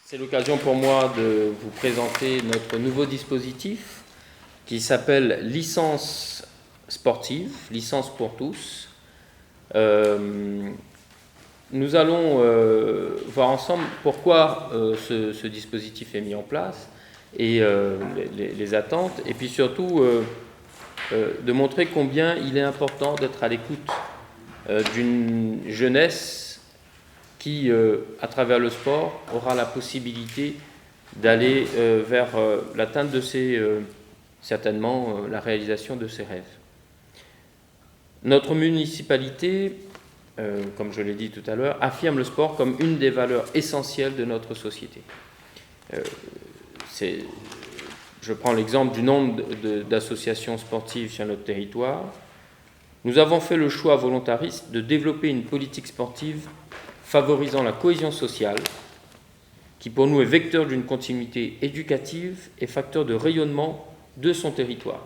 C'est l'occasion pour moi de vous présenter notre nouveau dispositif qui s'appelle licence sportive, licence pour tous. Nous allons voir ensemble pourquoi ce dispositif est mis en place et les attentes, et puis surtout de montrer combien il est important d'être à l'écoute d'une jeunesse qui, à travers le sport, aura la possibilité d'aller vers l'atteinte de certainement la réalisation de ses rêves. Notre municipalité, comme je l'ai dit tout à l'heure, affirme le sport comme une des valeurs essentielles de notre société. Je prends l'exemple du nombre d'associations sportives sur notre territoire. Nous avons fait le choix volontariste de développer une politique sportive favorisant la cohésion sociale, qui pour nous est vecteur d'une continuité éducative et facteur de rayonnement de son territoire.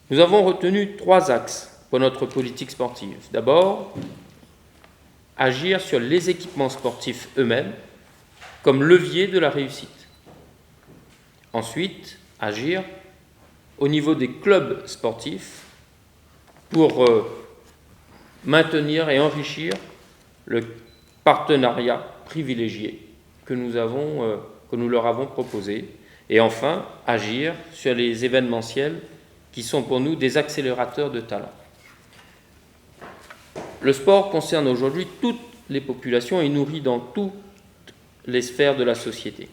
Nous avons retenu 3 axes pour notre politique sportive. D'abord, agir sur les équipements sportifs eux-mêmes comme levier de la réussite. Ensuite, agir au niveau des clubs sportifs pour maintenir et enrichir le partenariat privilégié que nous leur avons proposé. Et enfin, agir sur les événementiels qui sont pour nous des accélérateurs de talent. Le sport concerne aujourd'hui toutes les populations et nourrit dans toutes les sphères de la société.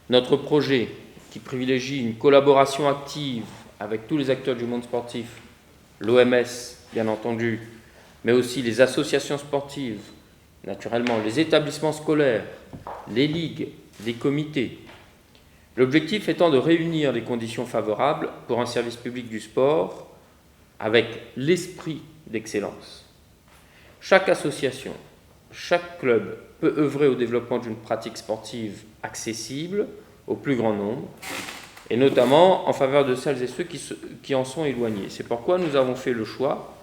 Notre projet, qui privilégie une collaboration active avec tous les acteurs du monde sportif, l'OMS bien entendu, mais aussi les associations sportives, naturellement les établissements scolaires, les ligues, les comités. L'objectif étant de réunir les conditions favorables pour un service public du sport avec l'esprit d'excellence. Chaque association, chaque club peut œuvrer au développement d'une pratique sportive accessible au plus grand nombre, et notamment en faveur de celles et ceux qui en sont éloignés. C'est pourquoi nous avons fait le choix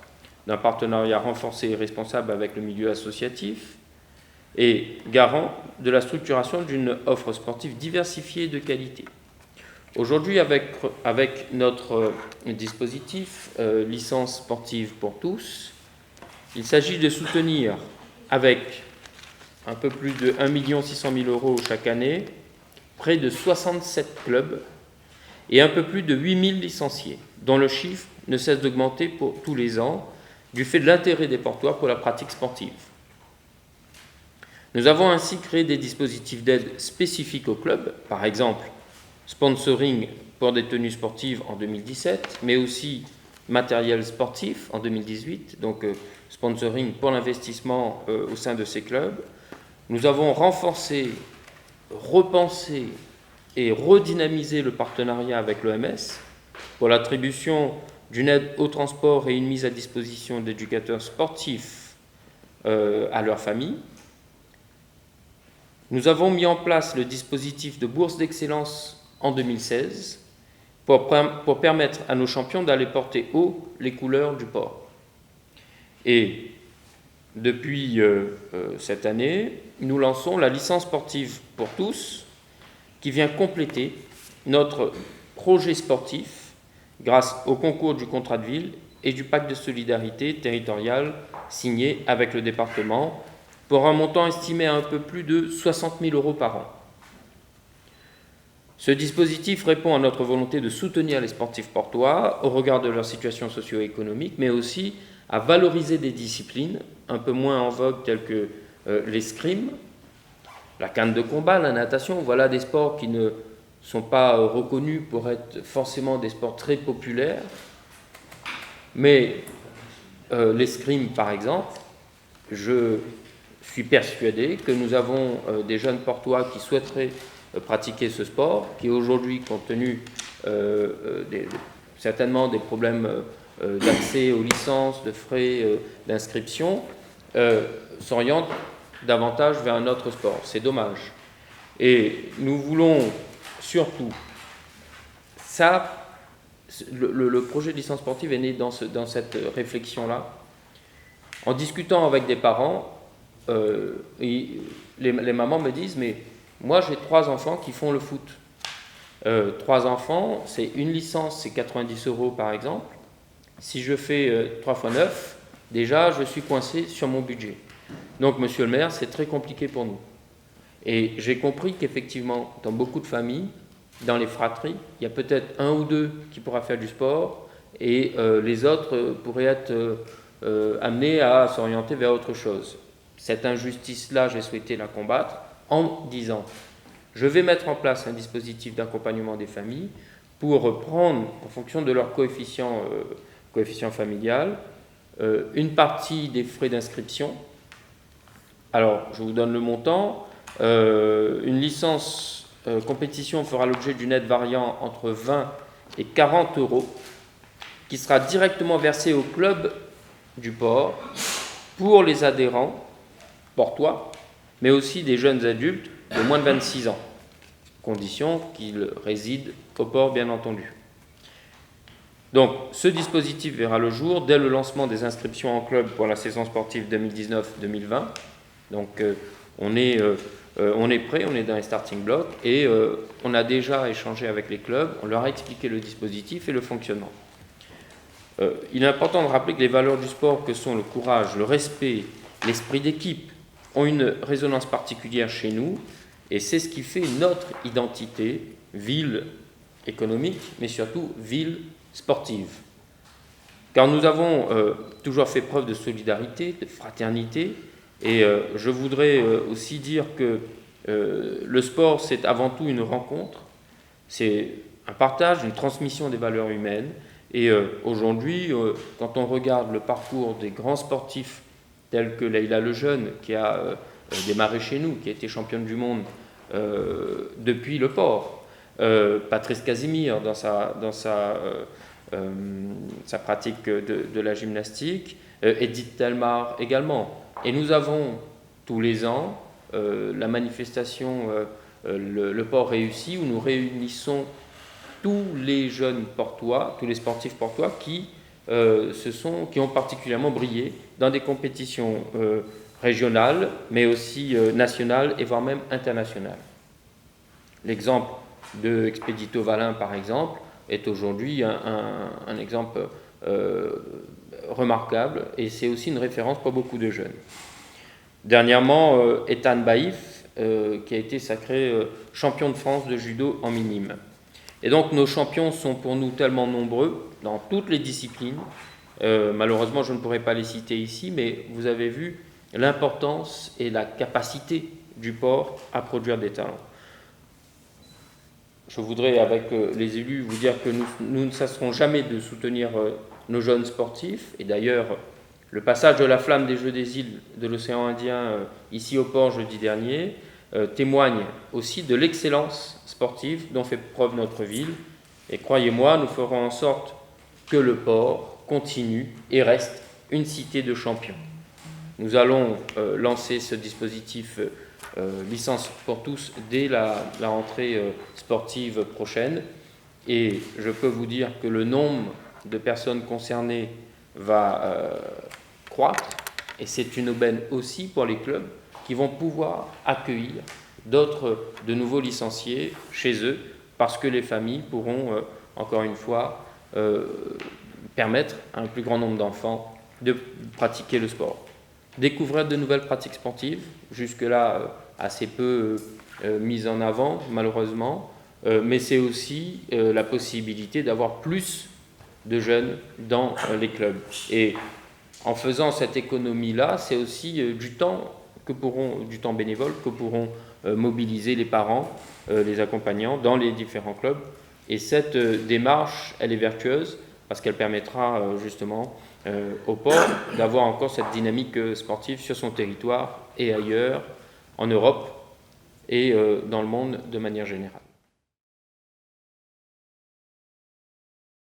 d'un partenariat renforcé et responsable avec le milieu associatif et garant de la structuration d'une offre sportive diversifiée et de qualité. Aujourd'hui, avec notre dispositif licence sportive pour tous, il s'agit de soutenir avec un peu plus de 1 600 000 € chaque année, près de 67 clubs et un peu plus de 8 000 licenciés, dont le chiffre ne cesse d'augmenter pour tous les ans, du fait de l'intérêt des Portois pour la pratique sportive. Nous avons ainsi créé des dispositifs d'aide spécifiques aux clubs, par exemple sponsoring pour des tenues sportives en 2017, mais aussi matériel sportif en 2018, donc sponsoring pour l'investissement au sein de ces clubs. Nous avons renforcé, repensé et redynamisé le partenariat avec l'OMS pour l'attribution d'une aide au transport et une mise à disposition d'éducateurs sportifs à leurs familles. Nous avons mis en place le dispositif de bourse d'excellence en 2016 pour permettre à nos champions d'aller porter haut les couleurs du port. Et depuis cette année, nous lançons la licence sportive pour tous qui vient compléter notre projet sportif grâce au concours du contrat de ville et du pacte de solidarité territoriale signé avec le département pour un montant estimé à un peu plus de 60 000 € par an. Ce dispositif répond à notre volonté de soutenir les sportifs portois au regard de leur situation socio-économique, mais aussi à valoriser des disciplines un peu moins en vogue telles que l'escrime, la canne de combat, la natation. Voilà des sports qui ne sont pas reconnus pour être forcément des sports très populaires, mais l'escrime par exemple, je suis persuadé que nous avons des jeunes portois qui souhaiteraient pratiquer ce sport, qui aujourd'hui, compte tenu certainement des problèmes d'accès aux licences, de frais d'inscription, s'orientent davantage vers un autre sport. C'est dommage. Et nous voulons surtout, le projet de licence sportive est né dans cette réflexion-là, en discutant avec des parents les mamans me disent, mais moi j'ai 3 enfants qui font le foot. 3 enfants, c'est une licence, c'est 90 € par exemple. Si je fais 3 x 9, déjà je suis coincé sur mon budget. Donc monsieur le maire, c'est très compliqué pour nous. Et j'ai compris qu'effectivement, dans beaucoup de familles, dans les fratries, il y a peut-être 1 ou 2 qui pourra faire du sport et les autres pourraient être amenés à s'orienter vers autre chose. Cette injustice-là, j'ai souhaité la combattre en disant, je vais mettre en place un dispositif d'accompagnement des familles pour prendre, en fonction de leur coefficient familial, une partie des frais d'inscription. Alors, je vous donne le montant. Une licence compétition fera l'objet d'une aide variant entre 20 et 40 € qui sera directement versée au club du port pour les adhérents portois, mais aussi des jeunes adultes de moins de 26 ans, condition qu'ils résident au port, bien entendu. Donc, ce dispositif verra le jour dès le lancement des inscriptions en club pour la saison sportive 2019-2020. Donc, on est prêt, on est dans les starting blocks et on a déjà échangé avec les clubs, on leur a expliqué le dispositif et le fonctionnement. Il est important de rappeler que les valeurs du sport que sont le courage, le respect, l'esprit d'équipe ont une résonance particulière chez nous et c'est ce qui fait notre identité, ville économique, mais surtout ville sportive. Car nous avons toujours fait preuve de solidarité, de fraternité, et je voudrais aussi dire que le sport, c'est avant tout une rencontre, c'est un partage, une transmission des valeurs humaines, et aujourd'hui, quand on regarde le parcours des grands sportifs tels que Leïla Lejeune, qui a démarré chez nous, qui a été championne du monde depuis le port, Patrice Casimir dans sa pratique de la gymnastique, Edith Telmar également. Et nous avons tous les ans la manifestation le port réussi, où nous réunissons tous les jeunes portois, tous les sportifs portois qui ont particulièrement brillé dans des compétitions régionales, mais aussi nationales et voire même internationales. L'exemple de Expedito Valin, par exemple, est aujourd'hui un exemple remarquable et c'est aussi une référence pour beaucoup de jeunes. Dernièrement, Ethan Baïf, qui a été sacré champion de France de judo en minime. Et donc nos champions sont pour nous tellement nombreux dans toutes les disciplines. Malheureusement, je ne pourrais pas les citer ici, mais vous avez vu l'importance et la capacité du port à produire des talents. Je voudrais, avec les élus, vous dire que nous ne cesserons jamais de soutenir nos jeunes sportifs. Et d'ailleurs, le passage de la flamme des Jeux des îles de l'océan Indien ici au port jeudi dernier témoigne aussi de l'excellence sportive dont fait preuve notre ville. Et croyez-moi, nous ferons en sorte que le port continue et reste une cité de champions. Nous allons lancer ce dispositif licence pour tous dès la rentrée sportive prochaine. Et je peux vous dire que le nombre de personnes concernées va croître. Et c'est une aubaine aussi pour les clubs qui vont pouvoir accueillir de nouveaux licenciés chez eux parce que les familles pourront, encore une fois, permettre à un plus grand nombre d'enfants de pratiquer le sport. Découvrir de nouvelles pratiques sportives, jusque-là assez peu mises en avant, malheureusement, mais c'est aussi la possibilité d'avoir plus de jeunes dans les clubs. Et en faisant cette économie-là, c'est aussi du temps bénévole que pourront mobiliser les parents, les accompagnants dans les différents clubs. Et cette démarche, elle est vertueuse parce qu'elle permettra justement au port d'avoir encore cette dynamique sportive sur son territoire et ailleurs, en Europe et dans le monde de manière générale.